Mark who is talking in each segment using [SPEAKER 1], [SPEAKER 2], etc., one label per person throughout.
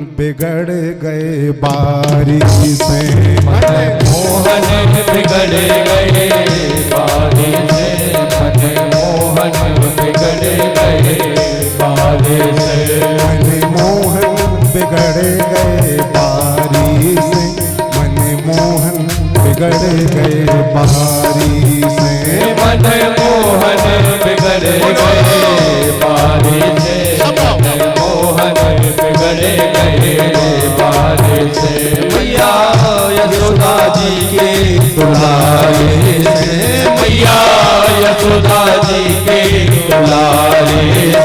[SPEAKER 1] बिगड़ गए बारिश से,
[SPEAKER 2] मोहन बिगड़ गए बारिश से, मोहन बिगड़ गए बारिश से,
[SPEAKER 1] मोहन बिगड़ गए बारिश से, मोहन बिगड़ गए बारिश से,
[SPEAKER 2] मोहन बिगड़ गए बारिश से, मोहन बिगड़ गए बारिश से। मैया यशोदा जी के दुलारे से, मैया यशोदा जी के दुलारे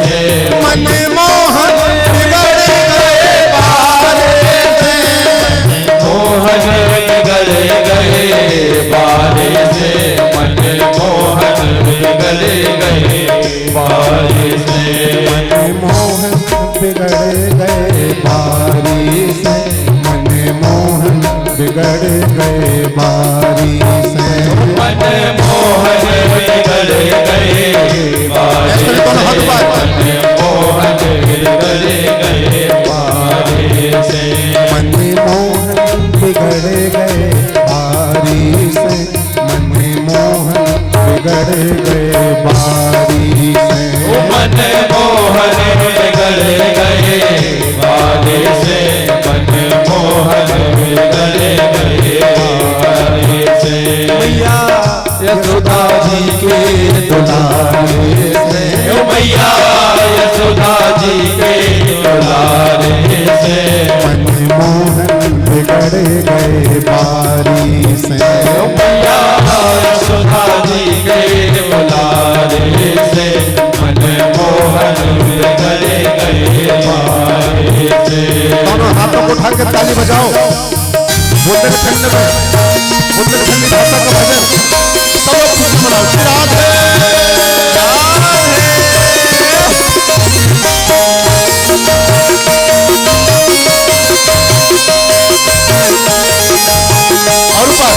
[SPEAKER 2] से,
[SPEAKER 1] मोहन बिगड़ गए बारिश से,
[SPEAKER 2] मोहन बिगड़ गए बारिश से, मोहन बिगड़ गए बारिश से,
[SPEAKER 1] मोहन बिगड़ गए बारिश से, मोहन बिगड़ गए बारिश से,
[SPEAKER 2] मोहन बिगड़ गए बारिश से, मोहन बिगड़ गए बारिश से,
[SPEAKER 1] मोहन बिगड़ गए बारिश से, मोहन बिगड़ गए बारिश से,
[SPEAKER 2] मोहन बिगड़ गए बारिश से, मोहन बिगड़ गए बारिश से। मैया यशोदा जी के दुलारे से, मैया यशोदा जी के दुलारे से,
[SPEAKER 1] मोहन बिगड़ गए बारिश से,
[SPEAKER 2] मैया यशोदा जी के दुलारे से, मोहन बिगड़ गए बारिश से।
[SPEAKER 1] दोनों हाथों को उठा के ताली बजाओ, बुंदेलखंड में बुंदेलखंडी भाषा का भजन सब लोग खुशी मनाओ। श्री राधे और ऊपर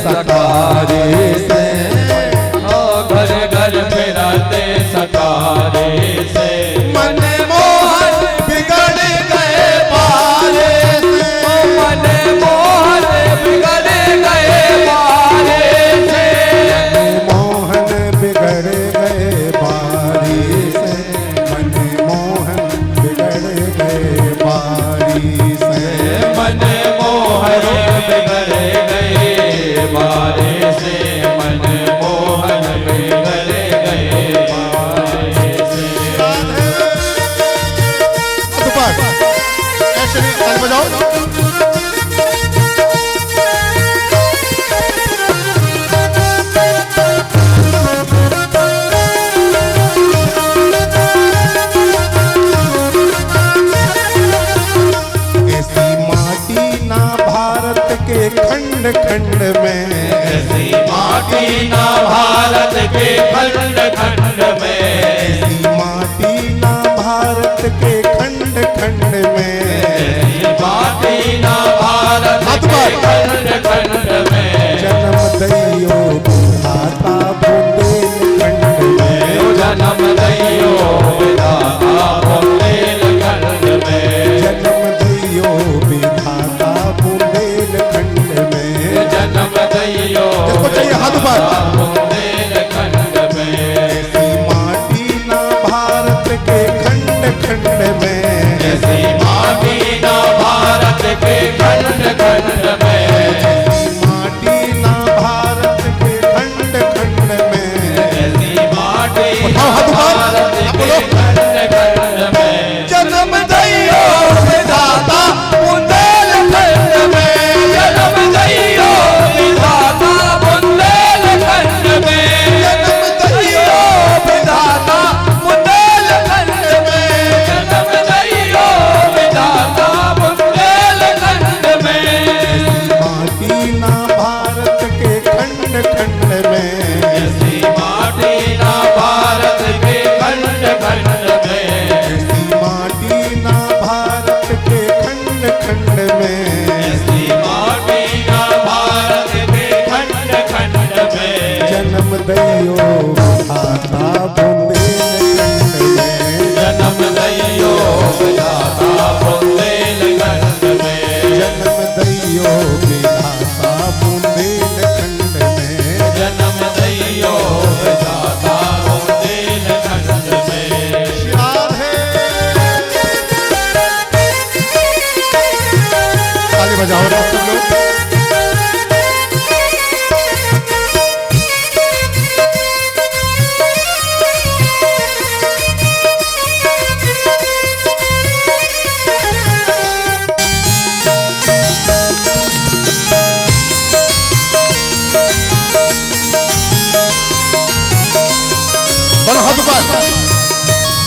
[SPEAKER 2] सकारे से, घर घर फिराते सकारे से,
[SPEAKER 1] मोहन बिगड़ गए बारिश से,
[SPEAKER 2] मोहन बिगड़ गए बारिश से,
[SPEAKER 1] मोहन बिगड़ गए बारिश से, मोहन बिगड़ गए बारिश से,
[SPEAKER 2] मोहन बिगड़ गए बारिश से, मोहन बिगड़ गए बारिश से।
[SPEAKER 1] ऐसे नहीं ताली बजाओ। खंड खंड में
[SPEAKER 2] ऐसी माटी ना भारत के खंड खंड में,
[SPEAKER 1] ऐसी माटी ना भारत के खंड खंड में,
[SPEAKER 2] ऐसी माटी ना भारत के खंड खंड में
[SPEAKER 1] जन्म दैयो विधाता बुंदेलखंड में
[SPEAKER 2] जन्म दैयो विधाता बुंदेलखंड में
[SPEAKER 1] जन्म दैयो विधाता बुंदेलखंड में
[SPEAKER 2] जन्म दैयो
[SPEAKER 1] किसको चाहिए हाथ पर
[SPEAKER 2] बुंदेलखंड में
[SPEAKER 1] ऐसी माटी ना भारत के खंड खंड में
[SPEAKER 2] ऐसी माटी ना भारत के खंड खंड में
[SPEAKER 1] माटी ना भारत के खंड खंड में
[SPEAKER 2] ऐसी माटी
[SPEAKER 1] उठाओ हाथ ऊपर,
[SPEAKER 2] भारत
[SPEAKER 1] आप
[SPEAKER 2] के
[SPEAKER 1] बोलो।
[SPEAKER 2] खंड खंड में
[SPEAKER 1] जन्म दैयो
[SPEAKER 2] विधाता बुंदेलखंड में जन्म दैयो विधाता बुंदेलखंड में
[SPEAKER 1] जन्म दैयो
[SPEAKER 2] विधाता बुंदेलखंड में जन्म दैयो विधाता बुंदेलखंड में
[SPEAKER 1] माटी ना भारत के खंड खंड में
[SPEAKER 2] ऐसी माटी ना भारत के खंड खंड में
[SPEAKER 1] ऐसी माटी ना भारत के खंड खंड में
[SPEAKER 2] ऐसी माटी ना भारत के खंड खंड में
[SPEAKER 1] जन्म दैयो विधाता बुंदेलखंड में
[SPEAKER 2] जन्म दैयो विधाता बुंदेलखंड में
[SPEAKER 1] जन्म दैयो विधाता बुंदेलखंड में
[SPEAKER 2] जन्म दैयो विधाता बुंदेलखंड में
[SPEAKER 1] राधे ताली बजाओ रे सब लोग दोनों हाथ ऊपर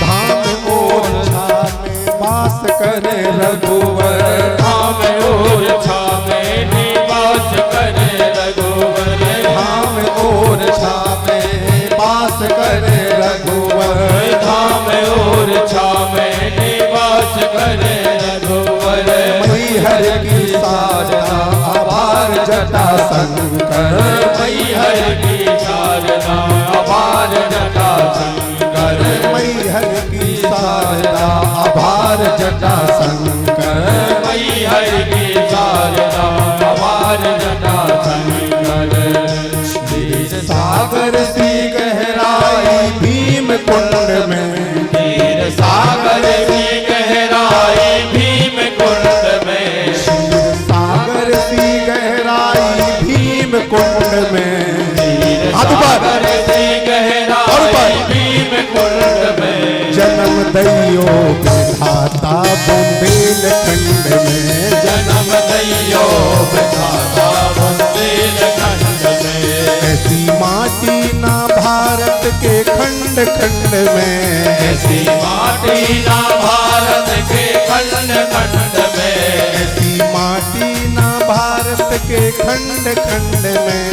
[SPEAKER 1] धाम ओरछा में वास करे रघुवर
[SPEAKER 2] धाम ओरछा में निवास करे रघुवर
[SPEAKER 1] धाम ओरछा में वास करे रघुवर
[SPEAKER 2] धाम ओरछा में निवास करे रघुवर
[SPEAKER 1] मैहर की साजना अपार जटा शंकर
[SPEAKER 2] मैहर की शारदा अपार जटा शंकर
[SPEAKER 1] मैहर की साजना अपार जटा शंकर
[SPEAKER 2] मैहर की शारदा अपार जटा शंकर
[SPEAKER 1] सागर सी गहराई भीम कुंड में
[SPEAKER 2] क्षीर सागर की गहराई भीम कुंड में
[SPEAKER 1] सागर सी गहराई भीम कुंड में हाथ ऊपर
[SPEAKER 2] सागर की गहराई भीम कुंड में
[SPEAKER 1] जन्म दैयो विधाता बुंदेलखंड में
[SPEAKER 2] जन्म दैयो विधाता बुंदेलखंड में
[SPEAKER 1] ऐसी माटी ना भारत के खंड खंड में
[SPEAKER 2] ऐसी माटी ना भारत के खंड खंड में
[SPEAKER 1] ऐसी माटी ना भारत के खंड खंड में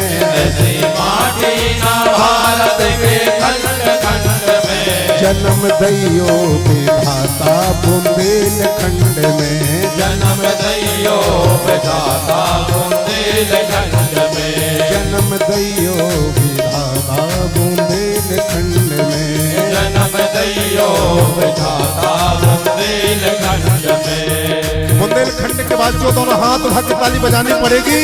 [SPEAKER 2] ऐसी माटी ना भारत के खंड खंड में
[SPEAKER 1] जन्म दैयो विधाता बुंदेलखंड में
[SPEAKER 2] जन्म दैयो विधाता बुंदेलखंड में
[SPEAKER 1] जन्म दैयो विधाता बुंदेलखंड में
[SPEAKER 2] जन्म दैयो विधाता बुंदेलखंड में
[SPEAKER 1] बुंदेलखंड के बाद जो दोनों हाथ उठा के ताली बजानी पड़ेगी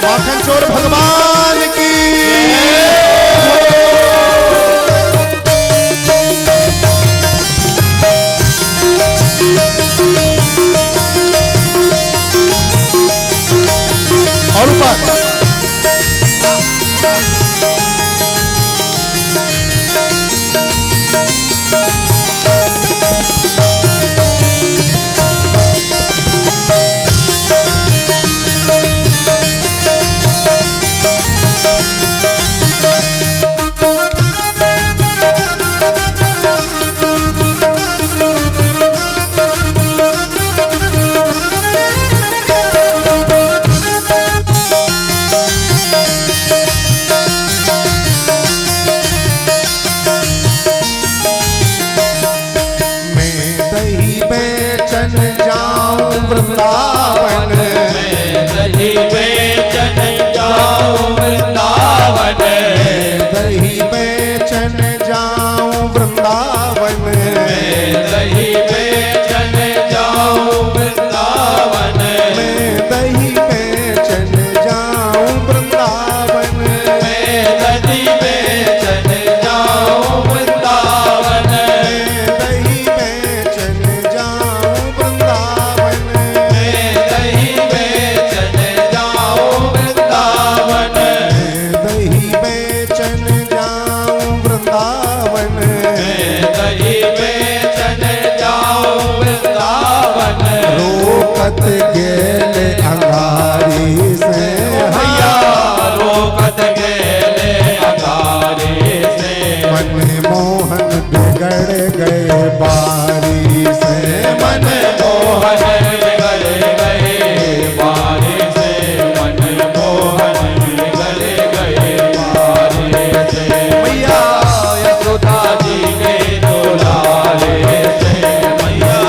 [SPEAKER 1] माखन चोर भगवान की और ऊपर बेचन जाऊं वृंदावन,
[SPEAKER 2] दही बेचन जाऊं वृंदावन,
[SPEAKER 1] दही बेचन जाऊं वृंदावन,
[SPEAKER 2] दही बेचन जाऊं वृंदावन,
[SPEAKER 1] दही बेचन जाऊं वृंदावन,
[SPEAKER 2] दही बेचन जाऊं वृंदावन,
[SPEAKER 1] दही बेचन जाऊं वृंदावन,
[SPEAKER 2] दही बेचन जाऊं वृंदावन,
[SPEAKER 1] दही बेचन जाऊं वृंदावन,
[SPEAKER 2] दही बेचन जाऊं वृंदावन,
[SPEAKER 1] रोकत गेल अंगारी से
[SPEAKER 2] भैया रोकत गेले अगारे से,
[SPEAKER 1] मन मोहन बिगड़ गए बारी से,
[SPEAKER 2] मन मोहन बिगड़ गए बारे से, मन मोहन बिगड़ गए बारे से, मैया यशोदा जी के दुलारे से, मैया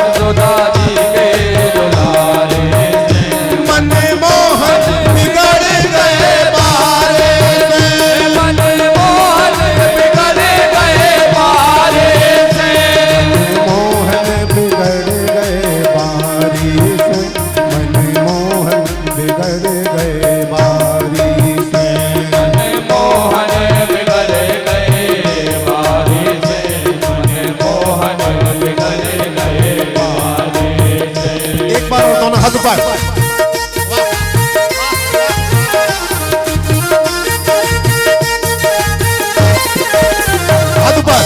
[SPEAKER 2] यशोदा जी के दुलारे से,
[SPEAKER 1] मन मोहन बिगड़ गए बारी से,
[SPEAKER 2] मन मोहन बिगड़ गए बारे से,
[SPEAKER 1] मोहन बिगड़ गए बारी से, मन मोहन बिगड़ गए बारी से,
[SPEAKER 2] मोहन बिगड़ गए बारे से, मन मोहन बिगड़ गए बारे से।
[SPEAKER 1] एक बार और दोनों हाथ ऊपर, हाथ ऊपर,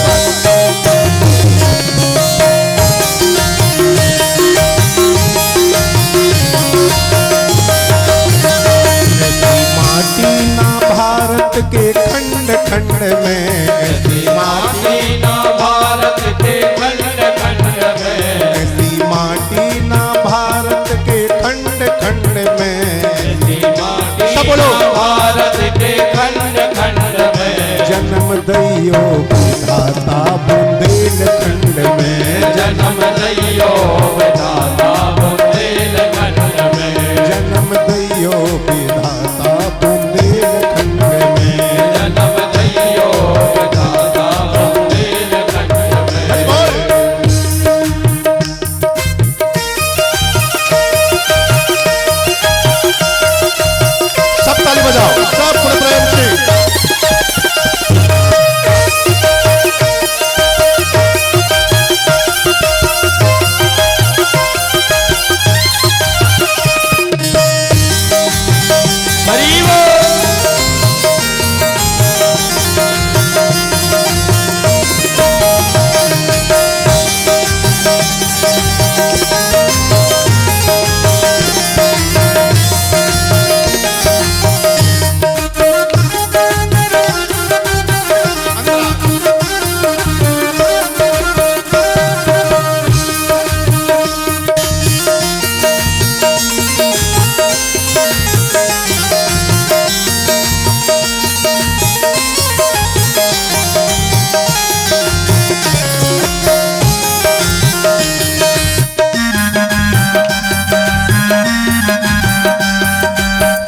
[SPEAKER 1] माटी ना भारत के खंड खंड में, ऐसी
[SPEAKER 2] माटी ना भारत के खंड खंड में,
[SPEAKER 1] ऐसी माटी ना भारत के खंड खंड में,
[SPEAKER 2] ऐसी माटी
[SPEAKER 1] सब बोलो।
[SPEAKER 2] ना भारत के खंड खंड में,
[SPEAKER 1] जन्म दैयो विधाता बुंदेलखंड में,
[SPEAKER 2] जन्म दैयो विधाता बुंदेलखंड में,
[SPEAKER 1] जन्म दैयो विधाता बुंदेलखंड में,
[SPEAKER 2] जन्म दैयो विधाता बुंदेलखंड में।
[SPEAKER 1] सब ताली बजाओ, सब पूरे प्रेम से।
[SPEAKER 2] हरि बोल।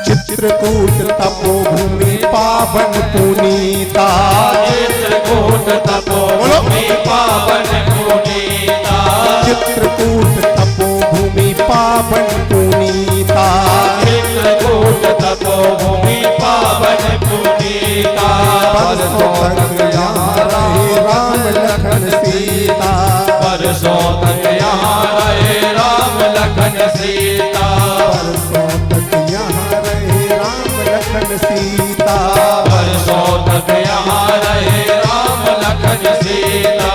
[SPEAKER 1] चित्रकूट तपोभूमि पावन पुनीता,
[SPEAKER 2] चित्रकूट तपोभूमि पावन पुनीता,
[SPEAKER 1] चित्रकूट तपोभूमि पावन पुनीता,
[SPEAKER 2] चित्रकूट तपोभूमि पावन पुनीता,
[SPEAKER 1] परसों तक यहाँ रहे राम लखन सीता,
[SPEAKER 2] परसों तक यहाँ रहे राम लखन सीता,
[SPEAKER 1] परसों तक यहाँ रहे राम लखन सीता,
[SPEAKER 2] परसों तक यहाँ रहे राम लखन सीता।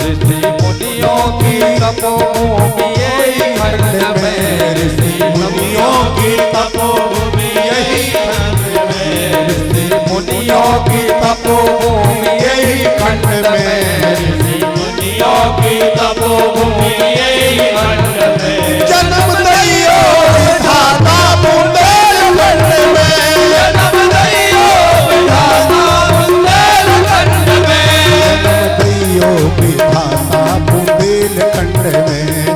[SPEAKER 2] ऋषि मुनियों की तपोभूमि यही खंड में, ऋषि मुनियों की तपोभूमि यही खंड में, ऋषि मुनियों की तपोभूमि यही खंड में, ऋषि मुनियों की तपोभूमि यही खंड में,
[SPEAKER 1] जन्म दैयो विधाता बुंदेलखंड में,
[SPEAKER 2] जन्म दैयो विधाता बुंदेलखंड में,
[SPEAKER 1] जन्म दैयो विधाता बुंदेलखंड में,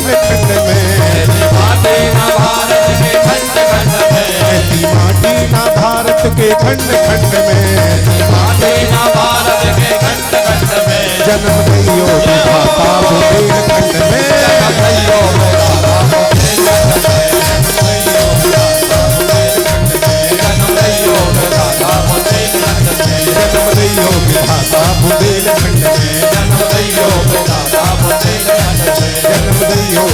[SPEAKER 1] खंड खंड में,
[SPEAKER 2] ऐसी माटी ना भारत के खंड खंड में,
[SPEAKER 1] ऐसी माटी ना भारत के खंड खंड में,
[SPEAKER 2] ऐसी माटी ना भारत के खंड खंड में,
[SPEAKER 1] जन्म दैयो विधाता बुंदेलखंड में,
[SPEAKER 2] जन्म दैयो विधाता बुंदेलखंड में, जन्म दैयो विधाता बुंदेलखंड में,
[SPEAKER 1] जन्म दैयो विधाता बुंदेलखंड में,
[SPEAKER 2] जन्म दैयो विधाता बुंदेलखंड में,
[SPEAKER 1] जन्म दैयो